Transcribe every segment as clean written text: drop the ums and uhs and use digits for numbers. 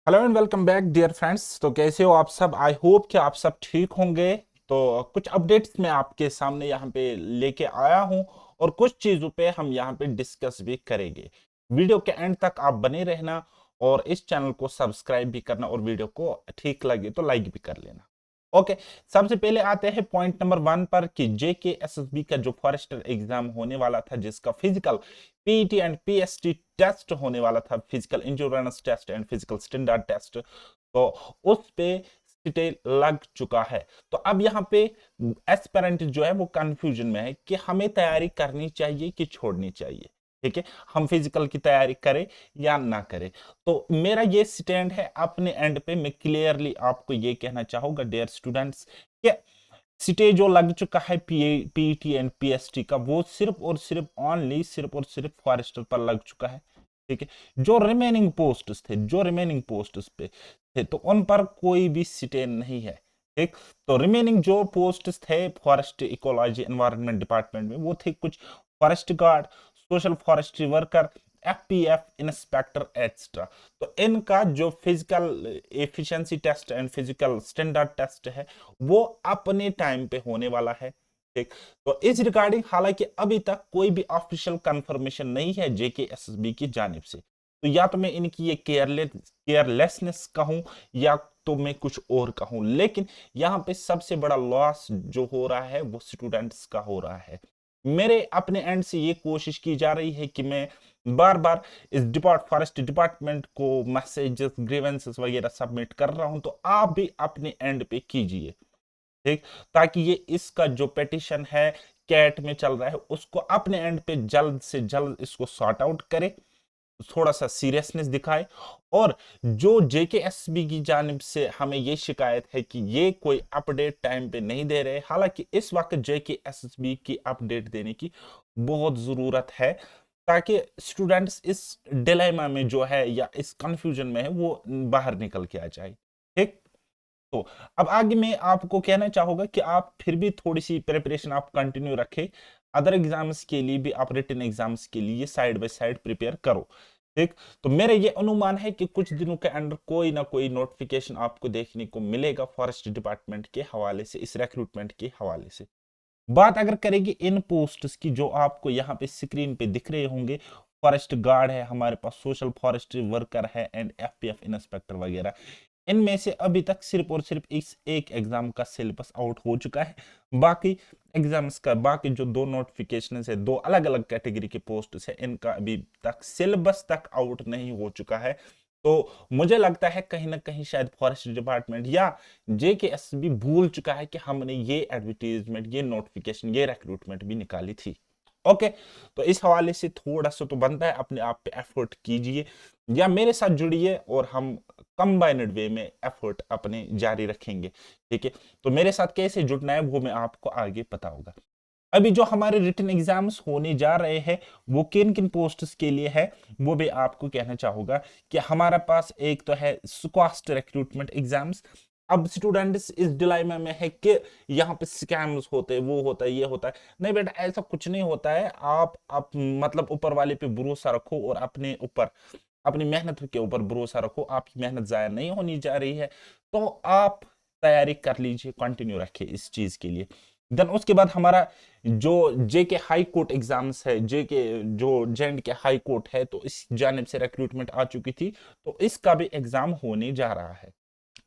Hello and welcome back dear friends. तो कैसे हो आप सब? आई होप कि आप सब ठीक होंगे। तो कुछ अपडेट्स मैं आपके सामने यहाँ पे लेके आया हूँ और कुछ चीजों पे हम यहाँ पे डिस्कस भी करेंगे। वीडियो के एंड तक आप बने रहना और इस चैनल को सब्सक्राइब भी करना और वीडियो को ठीक लगे तो लाइक भी कर लेना। ओके, सबसे पहले आते हैं पॉइंट नंबर 1 पर कि जेके एसएसबी का जो फॉरेस्टर एग्जाम होने वाला था, जिसका physical PET and PST test होने वाला था, physical insurance test and physical standard test, तो उस पे सिटे लग चुका है। तो अब यहाँ पे एस्पिरेंट जो है वो कंफ्यूजन में है कि हमें तैयारी करनी चाहिए कि छोड़नी चाहिए। ठीक है, हम फिजिकल की तैयारी करें या ना करें। तो मेरा ये स्टैंड है, अपने एंड पे मैं क्लियरली आपको ये कहना चाहूंगा डियर स्टूडेंट्स कि सिटे जो लग चुका है पीईटी एंड पीएसटी का, वो सिर्फ और सिर्फ ओनली सिर्फ और सिर्फ फॉरेस्टर पर लग चुका है। ठीक है, जो रिमेनिंग पोस्ट्स पे थे तो उन पर कोई भी सिटे नहीं है। ठीक, तो रिमेनिंग जो पोस्ट्स थे फॉरेस्ट इकोलॉजी एनवायरनमेंट डिपार्टमेंट में, वो थे कुछ forest guard, social forestry worker, FPF inspector extra. तो इनका जो physical efficiency test and physical standard test है वो अपने टाइम पे होने वाला है। ठीक, तो इस रिगार्डिंग हालांकि अभी तक कोई भी ऑफिशियल कंफर्मेशन नहीं है जेके एसएसबी की जानिब से। तो या तो मैं इनकी ये केयरलेसनेस कहूं या तो मैं कुछ और कहूं, लेकिन यहां पे सबसे बड़ा लॉस जो हो रहा है वो स्टूडेंट्स का हो रहा है। मेरे अपने एंड से ये कोशिश की जा रही है कि मैं बार बार इस फॉरेस्ट डिपार्टमेंट को मैसेजेस ग्रीवेंसेस वगैरह सबमिट कर रहा हूं, तो आप भी अपने एंड पे कीजिए। ठीक, ताकि ये इसका जो पेटिशन है कैट में चल रहा है उसको अपने एंड पे जल्द से जल्द इसको सॉर्ट आउट करे, थोड़ा सा सीरियसनेस दिखाए। और जो जेकेएसबी की जानिब से हमें ये शिकायत है कि ये कोई अपडेट टाइम पे नहीं दे रहे, हालांकि इस वक्त जेकेएसबी की अपडेट देने की बहुत जरूरत है, ताकि स्टूडेंट्स इस डिलेमा में जो है या इस कंफ्यूजन में है वो बाहर निकल के आ जाए। ठीक, तो अब आगे मैं आपको कहना चाहूंगा कि आप फिर भी थोड़ी सी प्रिपरेशन आप कंटिन्यू रखें। अदर एग्जाम्स के लिए भी आप रिटन एग्जाम्स के लिए साइड बाय साइड प्रिपेयर करो। ठीक, तो मेरा ये अनुमान है कि कुछ दिनों के अंदर कोई ना कोई नोटिफिकेशन आपको देखने को मिलेगा फॉरेस्ट डिपार्टमेंट के हवाले से, इस रिक्रूटमेंट के हवाले से। बात अगर करेंगे इन पोस्ट्स की जो आपको यहाँ पे स्क्रीन पे दिख रहे होंगे, फॉरेस्ट गार्ड है हमारे पास, सोशल फॉरेस्ट्री वर्कर है एंड एफपीएफ इंस्पेक्टर वगैरह, इनमें से अभी तक सिर्फ और सिर्फ इस एक एग्जाम का सिलेबस आउट हो चुका है। बाकी एग्जाम्स का बाकी जो दो नोटिफिकेशन है, दो अलग अलग कैटेगरी के पोस्ट है, इनका अभी तक सिलेबस तक आउट नहीं हो चुका है। तो मुझे लगता है कहीं ना कहीं शायद फॉरेस्ट डिपार्टमेंट या जेकेएसबी भूल चुका है कि हमने ये एडवर्टीजमेंट, ये नोटिफिकेशन, ये रिक्रूटमेंट भी निकाली थी। ओके, तो इस हवाले से थोड़ा सा तो बनता है अपने आप पे एफर्ट कीजिए या मेरे साथ जुड़िए और हम कंबाइंड वे में एफर्ट अपने जारी रखेंगे। ठीक है, तो मेरे साथ कैसे जुड़ना है वो मैं आपको आगे बताऊंगा। अभी जो हमारे रिटन एग्जाम्स होने जा रहे हैं वो किन किन पोस्ट्स के लिए है वो भी आपको कहना चाहूंगा कि हमारा पास एक तो है स्क्वास्ट रिक्रूटमेंट एग्जाम्स। अब स्टूडेंट्स इस डिलेमा में है कि यहाँ पे स्कैम्स होते हैं, वो होता है, ये होता है। नहीं बेटा, ऐसा कुछ नहीं होता है। आप मतलब ऊपर वाले पे भरोसा रखो और अपने ऊपर, अपनी मेहनत के ऊपर भरोसा रखो। आपकी मेहनत जाया नहीं होनी जा रही है, तो आप तैयारी कर लीजिए, कंटिन्यू रखिए इस चीज के लिए। देन उसके बाद हमारा जो जेके हाई कोर्ट एग्जाम्स है, जेके जो जेएंड के हाई कोर्ट है, तो इस जानिब से रिक्रूटमेंट आ चुकी थी, तो इसका भी एग्जाम होने जा रहा है।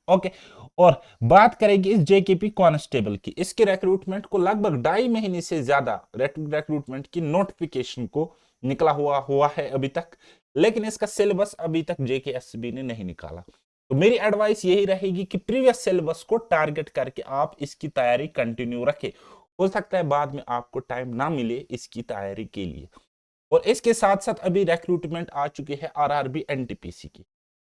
ओके, और बात करेंगे इस जेकेपी कांस्टेबल की, इसके रिक्रूटमेंट को लगभग 2.5 महीने से ज्यादा रिक्रूटमेंट की नोटिफिकेशन को निकला हुआ है अभी तक, लेकिन इसका सिलेबस अभी तक जेकेएसबी ने नहीं निकाला। तो मेरी एडवाइस यही रहेगी कि प्रीवियस सिलेबस को टारगेट करके आप इसकी तैयारी कंटिन्यू रखें। हो सकता है बाद में आपको टाइम ना मिले इसकी तैयारी के लिए। और इसके साथ साथ अभी रिक्रूटमेंट आ चुकी है आरआरबी एनटीपीसी की।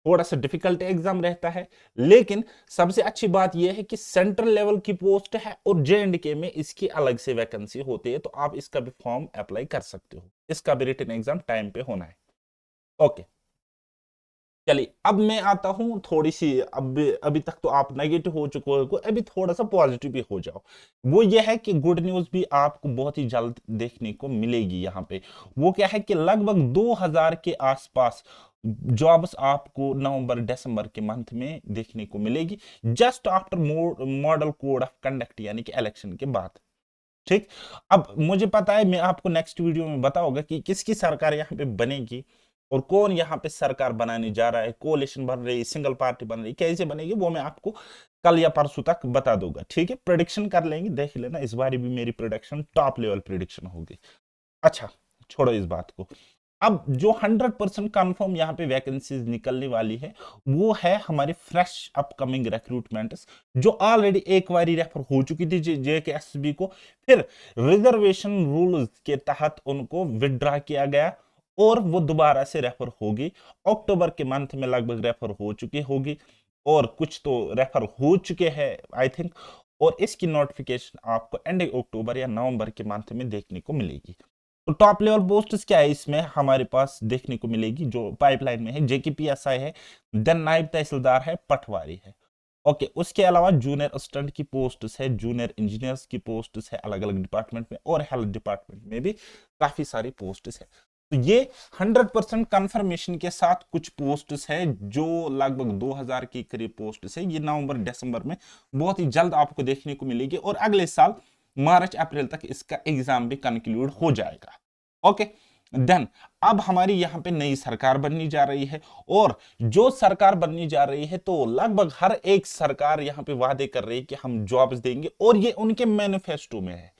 थोड़ा सा डिफिकल्ट एग्जाम रहता है, लेकिन सबसे अच्छी बात यह है कि सेंट्रल लेवल की पोस्ट है और जेएंडके में इसकी अलग से वैकेंसी होती है, तो आप इसका भी फॉर्म अप्लाई कर सकते हो। इसका भी रिटन एग्जाम टाइम पे होना है। ओके। चलिए अब मैं आता हूं थोड़ी सी, अब अभी तक तो आप नेगेटिव हो चुके हो, अभी थोड़ा सा पॉजिटिव भी हो जाओ। वो ये है कि गुड न्यूज भी आपको बहुत ही जल्द देखने को मिलेगी यहाँ पे। वो क्या है कि लगभग 2000 के आसपास जॉब्स आपको नवंबर दिसंबर के मंथ में देखने को मिलेगी, just after model code of conduct यानी कि इलेक्शन के बाद। ठीक। अब मुझे पता है, मैं आपको नेक्स्ट वीडियो में बताऊंगा कि किसकी सरकार यहाँ पे बनेगी और कौन यहाँ पे सरकार बनाने जा रहा है, कोalition बन रही है, सिंगल पार्टी बन रही है, कैसे बनेगी, वो मैं आपको कल या परसों तक बता दूंगा। ठीक है, प्रिडिक्शन कर लेंगे, देख लेना, इस बार भी मेरी प्रिडिक्शन टॉप लेवल प्रिडिक्शन होगी। अच्छा, छोड़ो इस बात को। अब जो 100% कंफर्म यहाँ पे वैकेंसीज निकलने वाली है, वो है हमारी फ्रेश अपकमिंग रिक्रूटमेंट्स, जो ऑलरेडी एक बारी रेफर हो चुकी थी जेकेएसबी को, फिर रिजर्वेशन रूल्स के तहत उनको विड्रा किया गया और वो दोबारा से रेफर होगी। अक्टूबर के मंथ में लगभग रेफर हो चुकी होगी और कुछ तो रेफर हो चुके हैं आई थिंक, और इसकी नोटिफिकेशन आपको एंड अक्टूबर या नवंबर के मंथ में देखने को मिलेगी। तो टॉप लेवल पोस्ट क्या है इसमें हमारे पास देखने को मिलेगी, जो पाइपलाइन में है, जेकेपीएसआई है, देन नायब तहसीलदार है, पटवारी है। ओके, उसके अलावा जूनियर असिस्टेंट की पोस्ट है, जूनियर इंजीनियर्स की पोस्ट है अलग अलग डिपार्टमेंट में, और हेल्थ डिपार्टमेंट में भी काफी सारी पोस्ट है। तो ये 100% कंफर्मेशन के साथ कुछ पोस्ट्स है, जो लगभग 2000 के करीब पोस्ट्स है, ये नवंबर दिसंबर में बहुत ही जल्द आपको देखने को मिलेगी, और अगले साल मार्च अप्रैल तक इसका एग्जाम भी कंक्लूड हो जाएगा। ओके, देन अब हमारी यहां पे नई सरकार बननी जा रही है, और जो सरकार बननी जा रही है तो लगभग हर एक सरकार यहां पे वादे कर रही है कि हम जॉब्स देंगे, और ये उनके मैनिफेस्टो में है।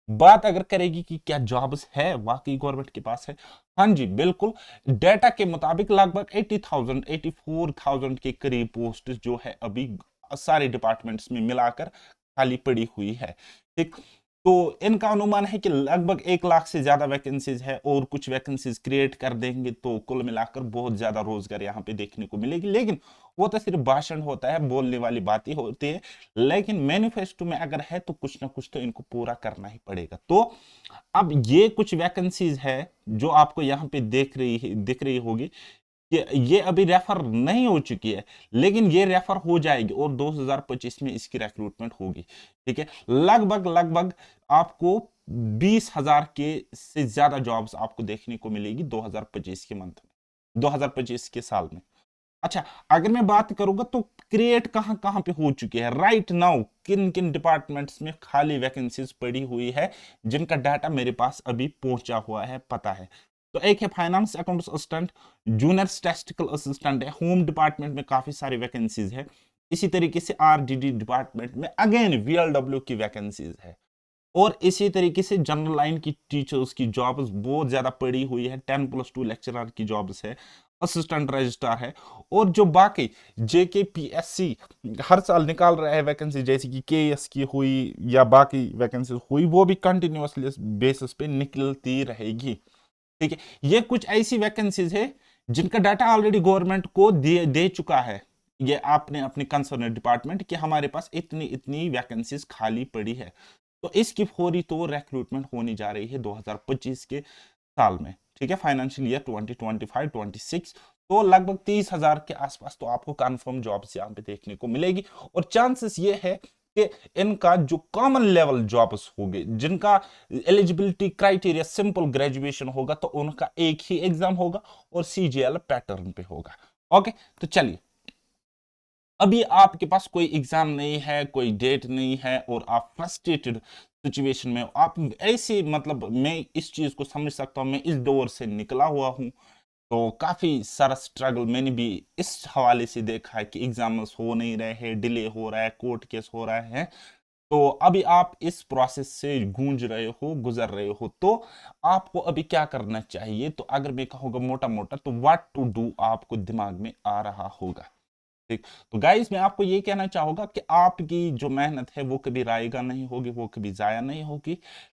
बात अगर करेगी कि क्या जॉब्स है वाकई गवर्नमेंट के पास है, हाँ जी बिल्कुल। डेटा के मुताबिक लगभग 80,000 84,000 के करीब पोस्ट जो है अभी सारे डिपार्टमेंट्स में मिलाकर खाली पड़ी हुई है। ठीक, तो इनका अनुमान है कि लगभग 1 लाख से ज्यादा वैकेंसीज है, और कुछ वैकेंसीज क्रिएट कर देंगे तो कुल मिलाकर बहुत ज्यादा रोजगार यहाँ पे देखने को मिलेगी। लेकिन वो तो सिर्फ भाषण होता है, बोलने वाली बातें होती है, लेकिन मैनिफेस्टो में अगर है तो कुछ ना कुछ तो इनको पूरा करना ही पड़ेगा। तो अब ये कुछ वैकेंसीज है जो आपको यहाँ पे दिख रही होगी कि ये अभी रेफर नहीं हो चुकी है, लेकिन ये रेफर हो जाएगी और 2025 में इसकी रिक्रूटमेंट होगी। ठीक है, लगभग लगभग आपको 20,000 के से ज्यादा जॉब्स आपको देखने को मिलेगी 2025 के मंथ में, 2025 के साल में। अच्छा, अगर मैं बात करूंगा तो क्रिएट कहां कहां पे हो चुकी है राइट नाउ, किन किन डिपार्टमेंट्स में खाली वैकेंसीज पड़ी हुई है, जिनका डाटा मेरे पास अभी पहुंचा हुआ है, पता है। तो एक है finance accounts assistant, junior statistical assistant है, होम डिपार्टमेंट में काफी सारी वैकेंसीज है, इसी तरीके से आरडीडी डिपार्टमेंट में अगेन वीएलडब्ल्यू की वैकेंसीज है, और इसी तरीके से जनरल लाइन की टीचर्स की जॉब्स बहुत ज्यादा पड़ी हुई है, 10+2 लेक्चरर की जॉब्स है, असिस्टेंट रजिस्ट्रार है, और जो बाकी जेकेपीएससी हर साल निकाल रहा है वैकेंसी, जैसे कि केएस की हुई या बाकी वैकेंसी हुई, वो भी कंटिन्यूअसली बेसिस पे निकलती रहेगी। ठीक है, ये कुछ ऐसी वैकेंसीज है जिनका डाटा ऑलरेडी गवर्नमेंट को दे चुका है, ये आपने अपने कंसर्न डिपार्टमेंट कि हमारे पास इतनी इतनी वैकेंसीज खाली पड़ी है, तो इसकी फौरी तो रिक्रूटमेंट होने जा रही है 2025 के साल में। ठीक है, फाइनेंशियल ईयर 2025-26, तो लगभग 30,000 के आसपास तो आपको कंफर्म जॉब्स यहाँ पे देखने को मिलेगी, और चांसेस ये है कि इनका जो कॉमन लेवल जॉब्स होंगे, जिनका एलिजिबिलिटी क्राइटेरिया सिंपल ग्रेजुएशन होगा, तो उनका एक ही एग्जाम होगा और सीजीएल पैटर्न पे होगा। ओके, तो चलिए, अभी आपके पास कोई एग्जाम नहीं है, कोई डेट नहीं है, और आप फ्रस्ट्रेटेड सिचुएशन में हो, आप ऐसे, मतलब मैं इस चीज को समझ सकता हूं, मैं इस दौर से निकला हुआ हूं, तो काफी सारा स्ट्रगल मैंने भी इस हवाले से देखा है कि एग्जाम्स हो नहीं रहे हैं, डिले हो रहा है, कोर्ट केस हो रहा है। तो अभी आप इस प्रोसेस से गूंज रहे हो, गुजर रहे हो, तो आपको अभी क्या करना चाहिए, तो अगर मैं कहूँगा मोटा मोटा, तो व्हाट टू डू आपको दिमाग में आ रहा होगा। ठीक, तो गाइस मैं आपको ये कहना चाहूंगा कि आपकी जो मेहनत है वो कभी रायगा नहीं होगी, वो कभी जाया नहीं होगी,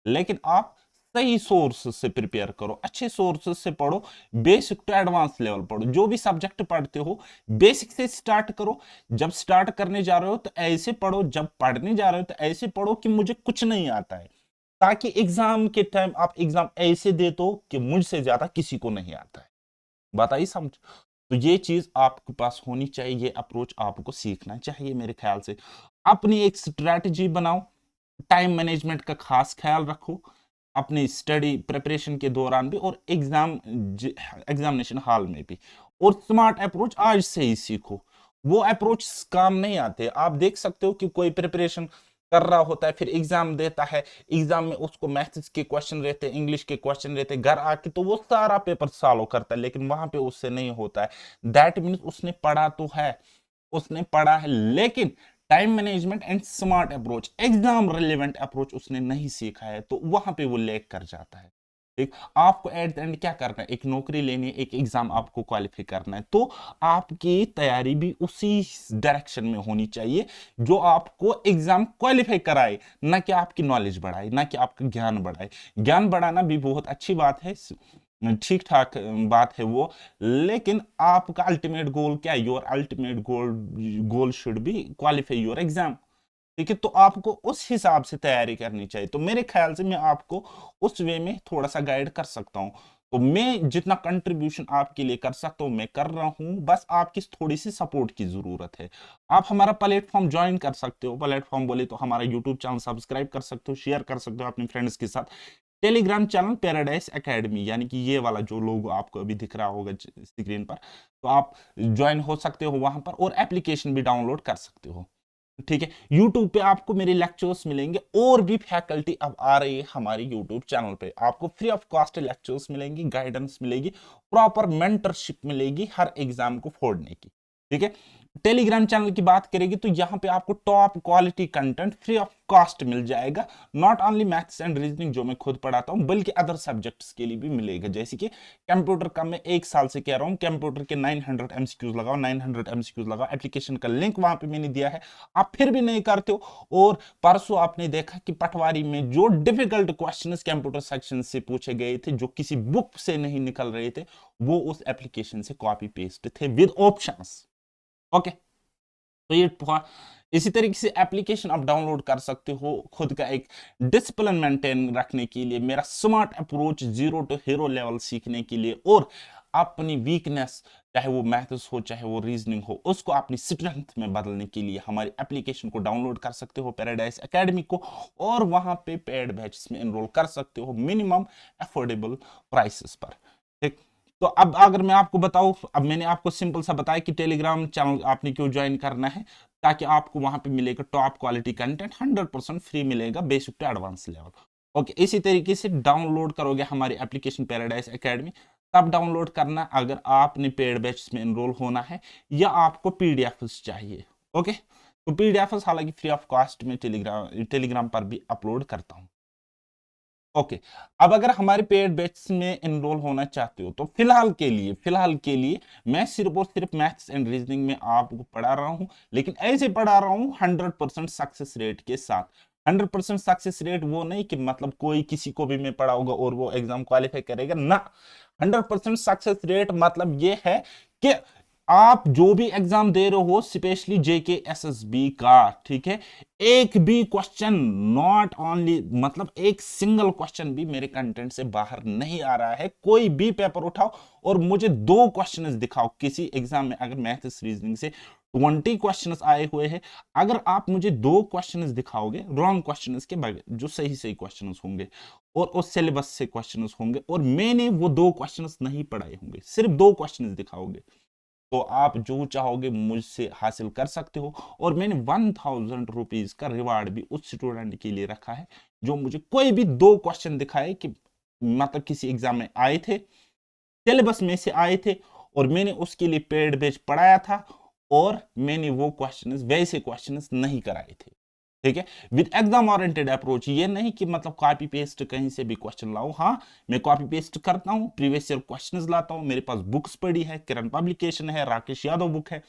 लेकिन आप सही सोर्स से प्रिपेयर करो, अच्छे सोर्सेस से पढ़ो, बेसिक टू एडवांस लेवल पढ़ो, जो भी सब्जेक्ट पढ़ते हो बेसिक से स्टार्ट करो। जब स्टार्ट करने जा रहे हो तो ऐसे पढ़ो, जब पढ़ने जा रहे हो तो ऐसे पढ़ो कि मुझे कुछ नहीं आता है, ताकि एग्जाम के टाइम आप एग्जाम ऐसे दे दो कि मुझसे ज्यादा किसी को नहीं आता है। बात आई समझ? तो ये चीज आपके पास होनी चाहिए, ये अप्रोच आपको सीखना चाहिए मेरे ख्याल से। अपनी एक स्ट्रैटेजी बनाओ, टाइम मैनेजमेंट का खास ख्याल रखो अपनी स्टडी प्रिपरेशन के दौरान भी और एग्जामिनेशन हॉल में भी। और स्मार्ट अप्रोच आज से ही सीखो, वो अप्रोच काम नहीं आते। आप देख सकते हो कि कोई प्रिपरेशन कर रहा होता है, फिर एग्जाम देता है, एग्जाम में उसको मैथ्स के क्वेश्चन रहते हैं, इंग्लिश के क्वेश्चन रहते हैं, घर आके तो वो सारा पेपर सॉल्व करता है, लेकिन वहां पे उससे नहीं होता है। दैट मीन्स उसने पढ़ा तो है, उसने पढ़ा है, लेकिन time management and smart approach, exam relevant approach उसने नहीं सीखा है, तो वहां पे वो लैग कर जाता है। ठीक, आपको एट द एंड क्या करना है, एक नौकरी लेनी है, एक एग्जाम आपको क्वालिफाई करना है, तो आपकी तैयारी भी उसी डायरेक्शन में होनी चाहिए जो आपको एग्जाम क्वालिफाई कराए, ना कि आपकी नॉलेज बढ़ाए, ना कि आपका ज्ञान बढ़ाए। ज्ञान बढ़ाना भी बहुत अच्छी बात है, ठीक ठाक बात है वो, लेकिन आपका अल्टीमेट गोल क्या है? Your ultimate goal should be qualify your exam. ठीक है, तो आपको उस हिसाब से तैयारी करनी चाहिए। तो मेरे ख्याल से मैं आपको उस वे में थोड़ा सा गाइड कर सकता हूं। तो मैं जितना कंट्रीब्यूशन आपके लिए कर सकता हूं मैं कर रहा हूं, बस आपकी थोड़ी सी सपोर्ट की जरूरत है। आप हमारा प्लेटफॉर्म ज्वाइन कर सकते हो, प्लेटफॉर्म बोले तो हमारा यूट्यूब चैनल सब्सक्राइब कर सकते हो, शेयर कर सकते हो अपने फ्रेंड्स के साथ। टेलीग्राम चैनल पैराडाइज एकेडमी, यानी कि ये वाला जो लोगो आपको अभी दिख रहा होगा स्क्रीन पर, तो आप ज्वाइन हो सकते हो वहां पर और एप्लीकेशन भी डाउनलोड कर सकते हो। ठीक है, YouTube पे आपको मेरे लेक्चर्स मिलेंगे, और भी फैकल्टी अब आ रही है हमारी YouTube चैनल पे। आपको फ्री ऑफ कॉस्ट लेक्चर्स मिलेंगी, गाइडेंस मिलेगी, प्रॉपर मेंटरशिप मिलेगी हर एग्जाम को फोड़ने की। ठीक है, टेलीग्राम चैनल की बात करेगी तो यहाँ पे आपको top quality content free of cost मिल जाएगा। Not only maths and reasoning जो मैं खुद पढ़ाता हूँ, बल्कि अदर सब्जेक्ट्स के लिए भी मिलेगा। जैसे कि कंप्यूटर का मैं 1 साल से कह रहा हूँ, कंप्यूटर के 900 एमसीक्यूज लगाओ, 900 एमसीक्यूज लगाओ। एप्लीकेशन का लिंक वहां पे मैंने दिया है, आप फिर भी नहीं करते हो। और परसों आपने देखा कि पटवारी में जो डिफिकल्ट क्वेश्चंस कंप्यूटर सेक्शन से पूछे गए थे, जो किसी बुक से नहीं निकल रहे थे, वो उस एप्लीकेशन से कॉपी पेस्ट थे विद ऑप्शंस। ओके, तो ये इसी तरीके से एप्लीकेशन आप डाउनलोड कर सकते हो खुद का एक डिसिप्लिन मेंटेन रखने के लिए, मेरा smart approach zero to hero level सीखने के लिए, और अपनी वीकनेस चाहे वो मैथ्स हो चाहे वो रीजनिंग हो उसको अपनी स्ट्रेंथ में बदलने के लिए हमारी एप्लीकेशन को डाउनलोड कर सकते हो, पैराडाइज एकेडमी को, और वहां पे पेड बैचेस में एनरोल कर सकते हो मिनिमम अफोर्डेबल प्राइसेस पर। ठीक, तो अब अगर मैं आपको बताऊं, अब मैंने आपको सिंपल सा बताया कि टेलीग्राम चैनल आपने क्यों ज्वाइन करना है, ताकि आपको वहां पे मिलेगा टॉप क्वालिटी कंटेंट, 100% फ्री मिलेगा, basic to advance level. Okay, इसी तरीके से डाउनलोड करोगे हमारी एप्लीकेशन पैराडाइज एकेडमी, तब डाउनलोड करना अगर आपने पेड बैच में एनरोल होना है या आपको पीडीएफ चाहिए। ओके, तो पीडीएफ हालांकि फ्री ऑफ कॉस्ट में टेलीग्राम पर भी अपलोड करता हूं। ओके, अब अगर हमारे पेड बैच में एनरोल होना चाहते हो तो फिलहाल के लिए मैं सिर्फ और सिर्फ मैथ्स एंड रीजनिंग में आपको पढ़ा रहा हूं, लेकिन ऐसे पढ़ा रहा हूं 100% सक्सेस रेट के साथ। 100% सक्सेस रेट वो नहीं कि मतलब कोई किसी को भी मैं पढ़ाऊंगा और वो एग्जाम क्वालिफाई करेगा ना। 100% सक्सेस रेट मतलब ये है कि आप जो भी एग्जाम दे रहे हो, स्पेशली जेके एसएसबी का, ठीक है, एक भी क्वेश्चन, नॉट ओनली मतलब एक सिंगल क्वेश्चन भी मेरे कंटेंट से बाहर नहीं आ रहा है। कोई भी पेपर उठाओ और मुझे 2 क्वेश्चन दिखाओ किसी एग्जाम में, अगर मैथ्स रीजनिंग से 20 क्वेश्चंस आए हुए हैं, अगर आप मुझे 2 क्वेश्चंस दिखाओगे रॉन्ग क्वेश्चंस के बगैर, जो सही सही क्वेश्चंस होंगे और उस सिलेबस से क्वेश्चंस होंगे, और मैंने वो 2 क्वेश्चंस नहीं पढ़ाए होंगे, सिर्फ 2 क्वेश्चंस दिखाओगे, तो आप जो चाहोगे मुझसे हासिल कर सकते हो। और मैंने 1000 रुपीज का रिवार्ड भी उस स्टूडेंट के लिए रखा है जो मुझे कोई भी 2 क्वेश्चन दिखाए कि मतलब किसी एग्जाम में आए थे, सिलेबस में से आए थे, और मैंने उसके लिए पेड बैच पढ़ाया था, और मैंने वो क्वेश्चंस वैसे क्वेश्चंस नहीं कराए थे। ठीक है, विद एग्जाम ओरिएंटेड अप्रोच, ये नहीं कि मतलब कॉपी पेस्ट कहीं से भी क्वेश्चन लाओ। हाँ, मैं कॉपी पेस्ट करता हूं, प्रीवियस ईयर क्वेश्चंस लाता हूं, मेरे पास बुक्स पड़ी है, किरण पब्लिकेशन है, राकेश यादव बुक है,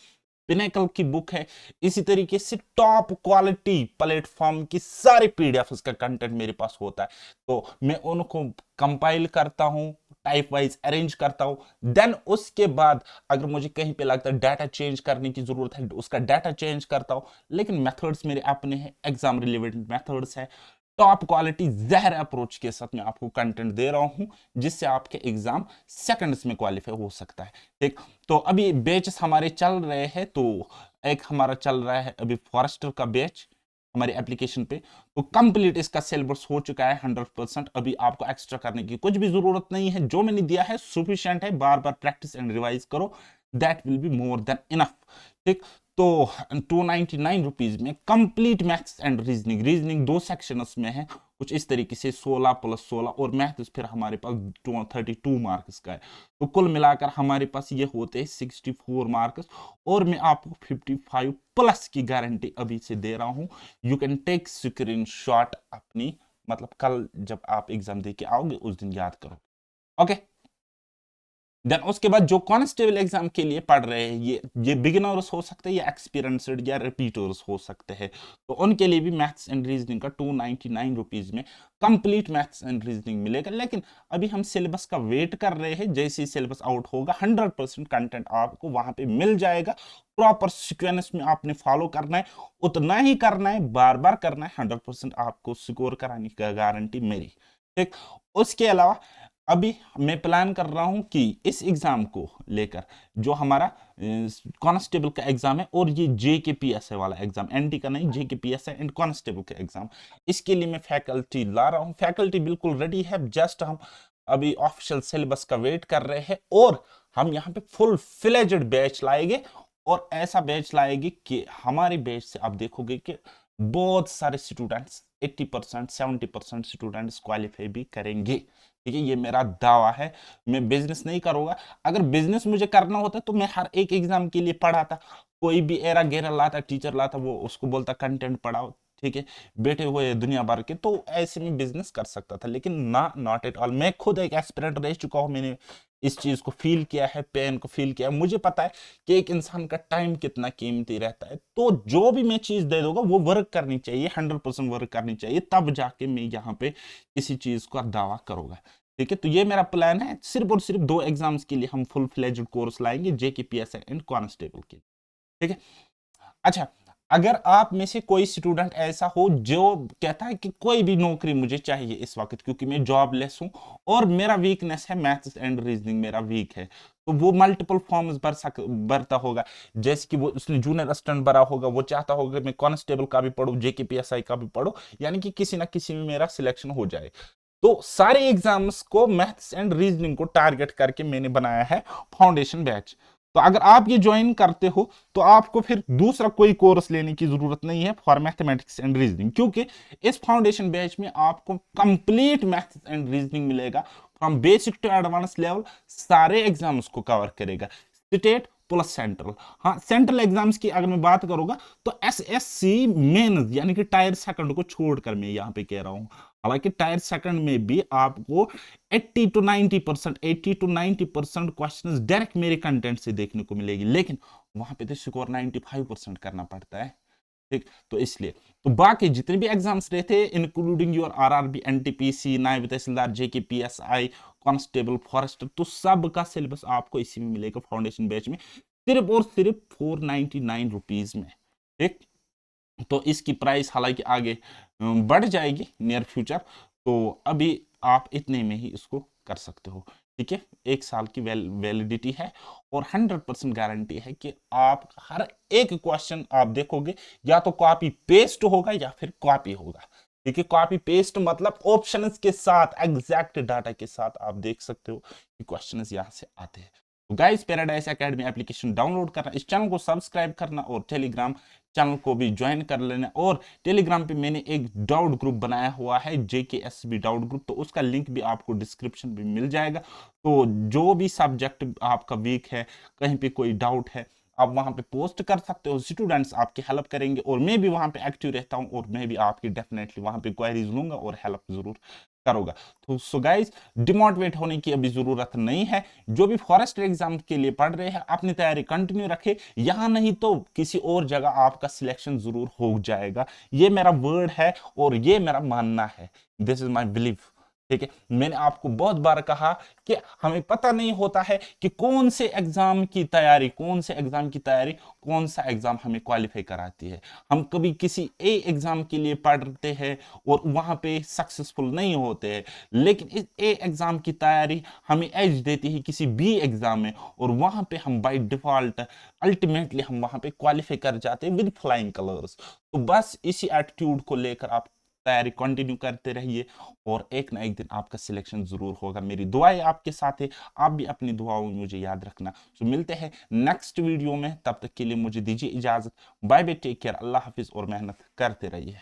पिनेकल की बुक है, इसी तरीके से टॉप क्वालिटी प्लेटफॉर्म की सारे पीडीएफ का कंटेंट मेरे पास होता है। तो मैं उनको कंपाइल करता हूं, टाइप वाइज अरेंज करता हूं, देन उसके बाद अगर मुझे कहीं पे लगता है डाटा चेंज करने की जरूरत है, उसका डाटा चेंज करता हूं। लेकिन मेथड्स मेरे अपने हैं, एग्जाम रिलेवेंट मेथड्स है, टॉप क्वालिटी जहर अप्रोच के साथ मैं आपको कंटेंट दे रहा हूं, जिससे आपके एग्जाम सेकंड्स में क्वालिफाई हो सकता है। ठीक, तो अभी बैचेस हमारे चल रहे हैं। तो एक हमारा चल रहा है अभी फॉरेस्टर का बैच हमारी एप्लीकेशन पे, तो कंप्लीट इसका सिलेबस हो चुका है 100%। अभी आपको एक्स्ट्रा करने की कुछ भी जरूरत नहीं है, जो मैंने दिया है सुफिशिएंट है। बार बार प्रैक्टिस एंड रिवाइज करो, that will be more than enough. ठीक, तो 299 रुपीज में complete maths and reasoning, reasoning 2 sections में है कुछ इस तरीके से 16 + 16, और मैथ्स फिर हमारे पास 32 मार्क्स का है। तो कुल मिलाकर हमारे पास ये होते हैं 64 मार्क्स, और मैं आपको 55+ की गारंटी अभी से दे रहा हूं। यू कैन टेक स्क्रीनशॉट अपनी, मतलब कल जब आप एग्जाम दे के आओगे उस दिन याद करो। ओके, देन उसके बाद जो कांस्टेबल एग्जाम के लिए पढ़ रहे हैं, ये बिगिनर्स हो सकते हैं या एक्सपीरियंस्ड या रिपीटर्स हो सकते हैं, तो उनके लिए भी मैथ्स एंड रीजनिंग का 299 रुपीज में कंप्लीट मैथ्स एंड रीजनिंग मिलेगा। लेकिन अभी हम सिलेबस का वेट कर रहे हैं, जैसे ही सिलेबस आउट होगा 100% कंटेंट आपको वहां पे मिल जाएगा। प्रॉपर सिक्वेंस में आपने फॉलो करना है, उतना ही करना है, बार बार करना है, 100% आपको स्कोर कराने की गारंटी मेरी। ठीक, उसके अलावा अभी मैं प्लान कर रहा हूं कि इस एग्जाम को लेकर, जो हमारा कांस्टेबल का एग्जाम है, और ये JKPSI वाला एग्जाम, NT का नहीं, JKPSI एंड कांस्टेबल का एग्जाम, इसके लिए मैं फैकल्टी ला रहा हूं। फैकल्टी बिल्कुल रेडी है, जस्ट हम अभी ऑफिशियल सिलेबस का वेट कर रहे हैं, और हम यहाँ पे फुल फ्लेजेड बैच लाएंगे। और ऐसा बैच लाएंगे कि हमारे बैच से आप देखोगे कि बहुत सारे स्टूडेंट्स, 80% 70% स्टूडेंट्स क्वालिफाई भी करेंगे। ठीक है, ये मेरा दावा है। मैं बिजनेस नहीं करूंगा। अगर बिजनेस मुझे करना होता तो मैं हर एक एग्जाम के लिए पढ़ाता, कोई भी एरा गेरा लाता, टीचर लाता, वो उसको बोलता कंटेंट पढ़ाओ। ठीक है, बैठे हुए दुनिया भर के, तो ऐसे में बिजनेस कर सकता था, लेकिन ना, नॉट एट ऑल। मैं खुद एक एस्पिरेंट रह चुका हूं, मैंने इस चीज को फील किया है, पेन को फील किया है। मुझे पता है कि एक इंसान का टाइम कितना कीमती रहता है। तो जो भी मैं चीज दे दूंगा वो वर्क करनी चाहिए, 100% वर्क करनी चाहिए, तब जाके मैं यहाँ पे किसी चीज का दावा करूंगा। ठीक है, तो ये मेरा प्लान है। सिर्फ और सिर्फ 2 एग्जाम्स के लिए हम फुल फ्लेज्ड कोर्स लाएंगे, JKPSI एंड कांस्टेबल के। ठीक है, अच्छा, अगर आप में से कोई स्टूडेंट ऐसा हो जो कहता है कि कोई भी नौकरी मुझे चाहिए इस वक्त, क्योंकि मैं जॉबलेस हूं और मेरा वीकनेस है मैथ्स एंड रीजनिंग, मेरा वीक है, तो वो मल्टीपल फॉर्म्स भरता होगा। जैसे कि वो उसने जूनियर असिस्टेंट भरा होगा, वो चाहता होगा मैं कांस्टेबल का भी पढूं, JKPSI का भी पढूं, यानी कि किसी ना किसी में मेरा सिलेक्शन हो जाए। तो सारे एग्जाम्स को मैथ्स एंड रीजनिंग को टारगेट करके मैंने बनाया है फाउंडेशन बैच। तो अगर आप ये ज्वाइन करते हो तो आपको फिर दूसरा कोई कोर्स लेने की जरूरत नहीं है फॉर मैथमेटिक्स एंड रीजनिंग, क्योंकि इस फाउंडेशन बैच में आपको कंप्लीट मैथ्स एंड रीजनिंग मिलेगा, from basic to advance level. सारे एग्जाम्स को कवर करेगा, स्टेट प्लस सेंट्रल। हाँ, सेंट्रल एग्जाम्स की अगर मैं बात करूंगा तो SSC मेंस यानी कि टायर सेकंड को छोड़कर मैं यहाँ पे कह रहा हूं। हालांकि टायर सेकंड में भी आपको 80 to 90% क्वेश्चंस डायरेक्ट मेरे कंटेंट से देखने को मिलेगी, लेकिन वहां पे तो स्कोर 95% करना पड़ता है। ठीक, तो इसलिए तो बाकी जितने भी एग्जाम्स रहते हैं, इंक्लूडिंग योर RRB, NTPC, नायब तहसीलदार, JKPSI, कांस्टेबल, फॉरेस्टर, तो सब का सिलेबस आपको इसी में मिलेगा फाउंडेशन बैच में, सिर्फ और सिर्फ 499 रुपीज में। ठीक, तो इसकी प्राइस हालांकि आगे बढ़ जाएगी नियर फ्यूचर, तो अभी आप इतने में ही इसको कर सकते हो। ठीक है, 1 साल की वैलिडिटी है, और 100% गारंटी है कि आप हर एक क्वेश्चन आप देखोगे या तो कॉपी पेस्ट होगा या फिर कॉपी होगा। ठीक है, कॉपी पेस्ट मतलब ऑप्शंस के साथ, एग्जैक्ट डाटा के साथ आप देख सकते हो कि क्वेश्चंस यहां से आते हैं। तो guys, paradise academy application download करना, इस चैनल को सब्सक्राइब करना, और टेलीग्राम चैनल को भी ज्वाइन कर लेना। और टेलीग्राम पे मैंने एक डाउट ग्रुप बनाया हुआ है, JKSB डाउट ग्रुप, तो उसका लिंक भी आपको डिस्क्रिप्शन में मिल जाएगा। तो जो भी सब्जेक्ट आपका वीक है, कहीं पे कोई डाउट है, आप वहां पे पोस्ट कर सकते हो, स्टूडेंट्स आपकी हेल्प करेंगे, और मैं भी वहां पे एक्टिव रहता हूं, और मैं भी आपकी डेफिनेटली वहां पे क्वेरीज लूंगा और हेल्प जरूर करूंगा। तो सो गाइस, डिमोटिवेट होने की अभी जरूरत नहीं है। जो भी फॉरेस्ट एग्जाम के लिए पढ़ रहे हैं, अपनी तैयारी कंटिन्यू रखे, यहां नहीं तो किसी और जगह आपका सिलेक्शन जरूर हो जाएगा। ये मेरा वर्ड है और ये मेरा मानना है, दिस इज माई बिलीव। ठीक है, मैंने आपको बहुत बार कहा कि हमें पता नहीं होता है कि कौन से एग्जाम की तैयारी, कौन सा एग्जाम हमें क्वालिफाई कराती है। हम कभी किसी ए एग्जाम के लिए पढ़ते हैं और वहां पे सक्सेसफुल नहीं होते हैं, लेकिन इस ए एग्जाम की तैयारी हमें एज देती है किसी बी एग्जाम में, और वहां पे हम बाय डिफॉल्ट अल्टीमेटली हम वहां पे क्वालिफाई कर जाते हैं विद फ्लाइंग कलर्स। तो बस इसी एटीट्यूड को लेकर आप तैयारी कंटिन्यू करते रहिए, और एक ना एक दिन आपका सिलेक्शन जरूर होगा। मेरी दुआएं आपके साथ है, आप भी अपनी दुआओं में मुझे याद रखना। तो मिलते हैं नेक्स्ट वीडियो में, तब तक के लिए मुझे दीजिए इजाजत। बाय बाय, टेक केयर, अल्लाह हाफिज, और मेहनत करते रहिए।